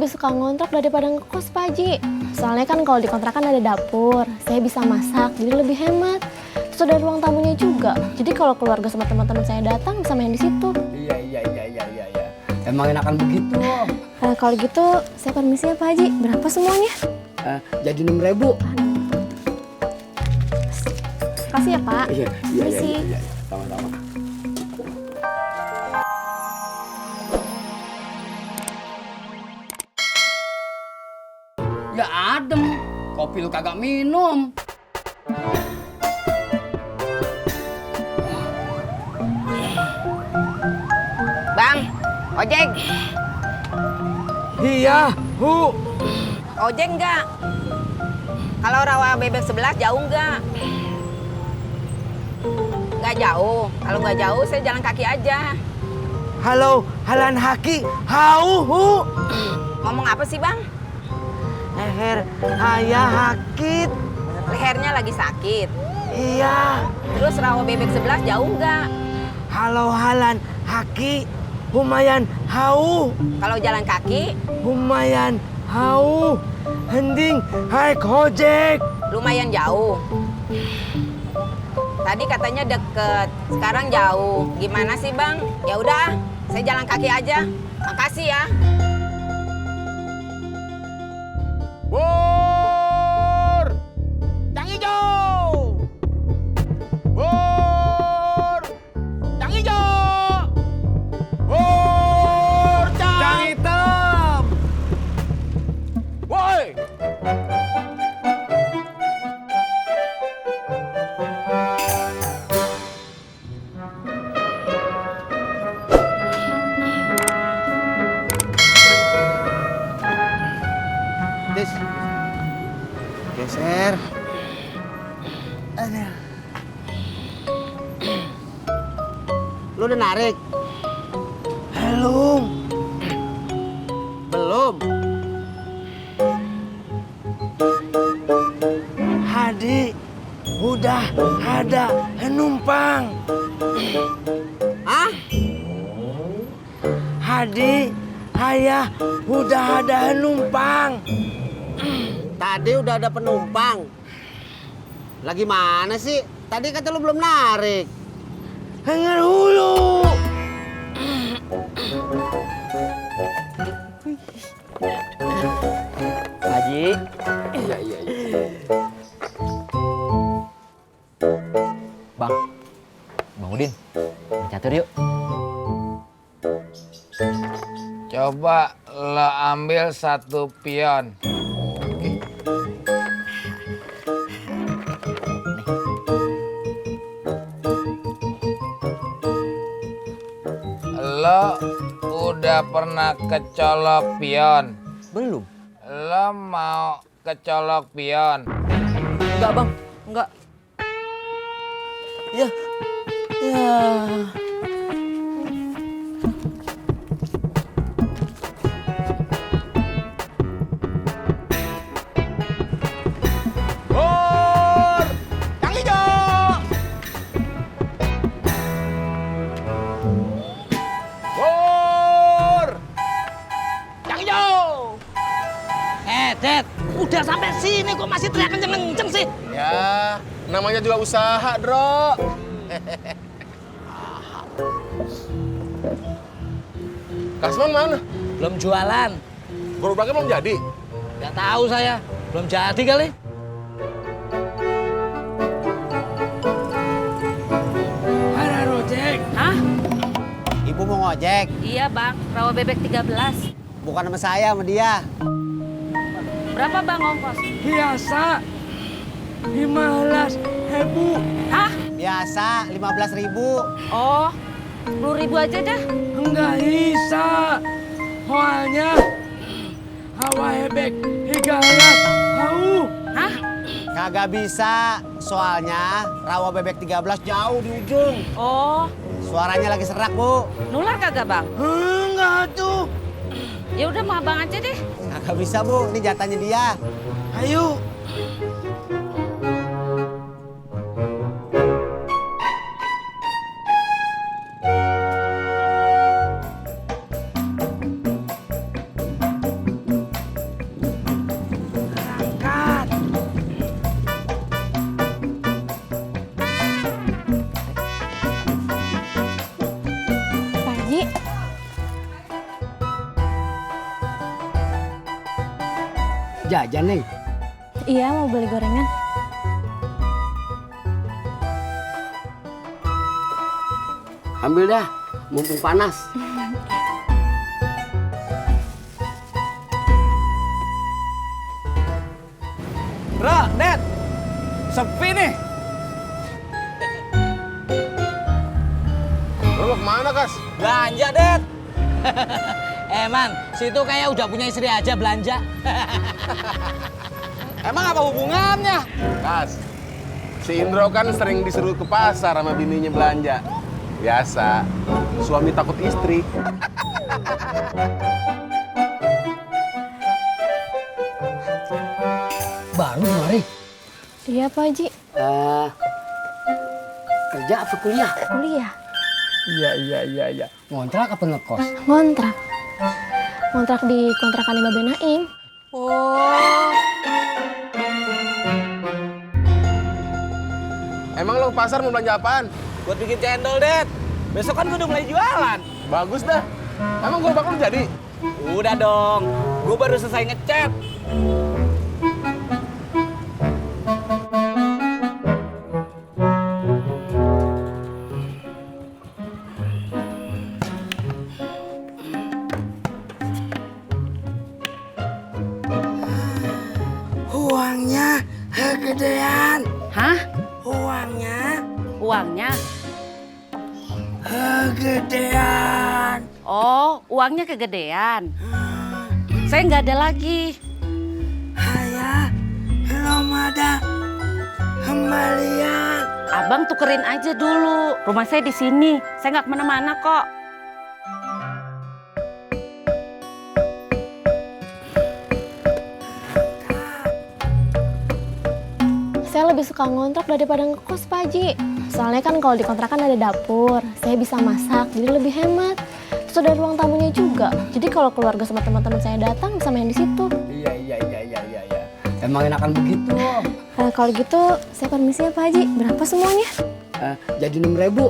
lebih suka ngontrak daripada ngekos, Pak Haji. Soalnya kan kalau di kontrakan ada dapur, saya bisa masak, jadi lebih hemat. Terus ada ruang tamunya juga. Jadi kalau keluarga sama teman-teman saya datang bisa main di situ. Iya. Emang enakan begitu. Kalau gitu saya permisi ya Pak Haji. Berapa semuanya? Jadi 6.000. Kasih ya Pak. Iya. Permisi. Sama-sama. Ya adem, kopi lu kagak minum. Bang, ojek. Iya, Hu. Ojek enggak? Kalau rawa bebek sebelah jauh enggak? Enggak jauh. Kalau enggak jauh saya jalan kaki aja. Halo, halan haki, Hu. Ngomong apa sih bang? Leher, ayah hakit. Lehernya lagi sakit. Iya. Terus rawa bebek sebelah jauh enggak? Halo, halan haki, humayan hau. Kalau jalan kaki Humayan hau. Hending, hai ojek. lumayan jauh. Tadi katanya deket, sekarang jauh. Gimana sih bang? Ya udah, saya jalan kaki aja. Makasih ya. Bur! Cang hijau! Bur! Cang hijau! Bur! Cang hitam! Woi! Des. Geser. Aduh. Lu udah narik? Belum. Belum. Hadi, udah ada penumpang. Hah? Hadi, ayah udah ada penumpang. Tadi udah ada penumpang. Lagi mana sih? Tadi kata lu belum narik. Dengar dulu. Haji. Iya. Bang Udin, main catur yuk. Coba lo ambil satu pion. Lo udah pernah kecolok pion? Belum? Lo mau kecolok pion? Enggak bang, enggak. Ya. Bur! Cang hijau! Bur! Cang hijau! Dad, udah sampai sini kok masih teriak kenceng-kenceng sih? Ya, namanya juga usaha, Bro. Kasman mana? Belum jualan. Gerobaknya belum jadi. Nggak tahu saya. Belum jadi kali. Ada ojek. Hah? Ibu mau ngojek? Iya bang, rawa bebek 13. Bukan sama saya, sama dia. Berapa bang ongkos? Biasa. 15.000. Hah? Biasa 15.000. Oh, 10.000 aja dah. Enggak bisa. Soalnya hawa hebek 13. Hau. Hah? Kagak bisa, soalnya rawa bebek 13 jauh di ujung. Oh, Suaranya lagi serak, Bu. nular kagak bang? Enggak tuh. Ya udah mau abang aja deh. Kagak bisa, Bu. Ini jatahnya dia. Ayo. Jajan, Neng. Iya, mau beli gorengan. Ambil dah, mumpung panas. Bro, Dad. Sepi nih. Lo kemana, Kas? Belanja, Dad. Man, situ kayak udah punya istri aja belanja. Emang apa hubungannya? Kas, si Indro kan sering disuruh ke pasar sama bininya belanja. Biasa, suami takut istri. Baru kemari. Iya, Pak Haji. Kerja apa kuliah? Kuliah. Iya. Ngontrak apa ngekos? Ngontrak. Ngontrak di kontrakan Mbak Benaim. Oh, Emang lo ke pasar mau belanja apaan? Buat bikin cendol, Dad. Besok kan gue udah mulai jualan. Bagus dah. Emang gue bakal jadi? Udah dong. Gue baru selesai ngecat. Uangnya kegedean. Hah? Uangnya Uangnya? kegedean. Oh, uangnya kegedean. Saya nggak ada lagi. Ayah, belum ada kembalian. Abang tukerin aja dulu. Rumah saya di sini. Saya nggak kemana-mana kok. Saya lebih suka ngontrak daripada ngekos, Pak Haji. Soalnya kan kalau di kontrakan ada dapur, saya bisa masak, jadi lebih hemat. Terus ada ruang tamunya juga. Jadi kalau keluarga sama teman-teman saya datang bisa main di situ. Iya. Emang enakan begitu. Kalau gitu, saya permisi ya, Pak Haji. Berapa semuanya? Jadi 6.000.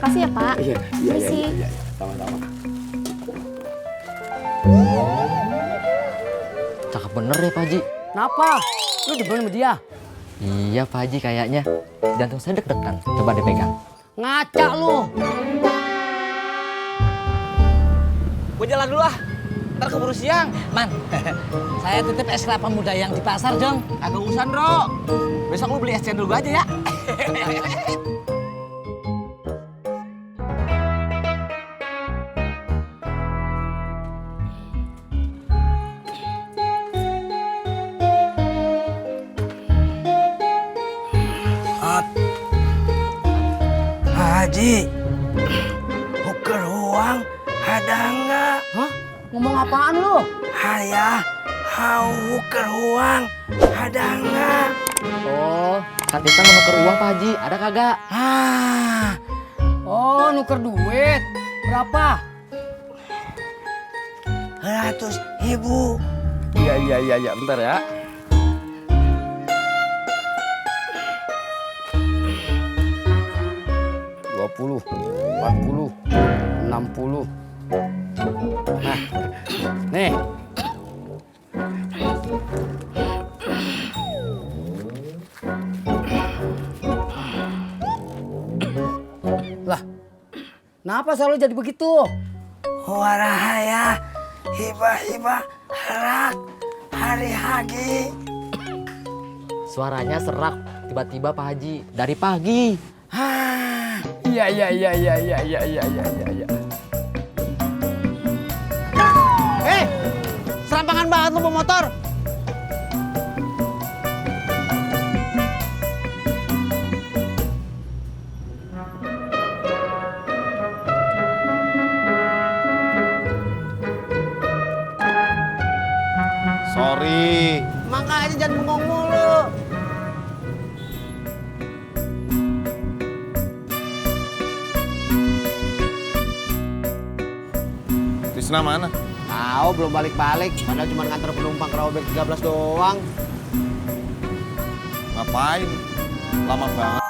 Kasih ya, Pak. Iya. Permisi. Sama-sama. Cakep bener ya Pak Haji. Kenapa? Lu depan sama dia? Iya Pak Haji kayaknya. Jantung saya deg-degan. Coba deh pegang. Ngaca lu. Gue jalan dulu ah. Ntar keburu siang. Man, saya titip es kelapa muda yang di pasar dong. Agak usah, Bro. Besok lu beli es cendol gue aja ya. Haji, uker uang ada enggak? Hah? Ngomong apaan lu? Ayah, mau uker uang ada enggak? Oh, Kak Tisna mau nuker uang Pak Haji. Ada kagak? Oh, nuker duit. Berapa? 100.000. Iya. Bentar ya. Puluh, 40, 60. Nah, nih. Lah, kenapa selalu jadi begitu? Warahaya, hibah-hibah, harak, hari hagi. Suaranya serak tiba-tiba Pak Haji. Dari pagi. Iya. Serampangan banget lu bawa motor. Sorry. Makanya jangan bengong mulu. Tisna mana? Tahu belum balik-balik, padahal cuma nganter penumpang ke Rawabebek 13 doang. Ngapain? Lama banget.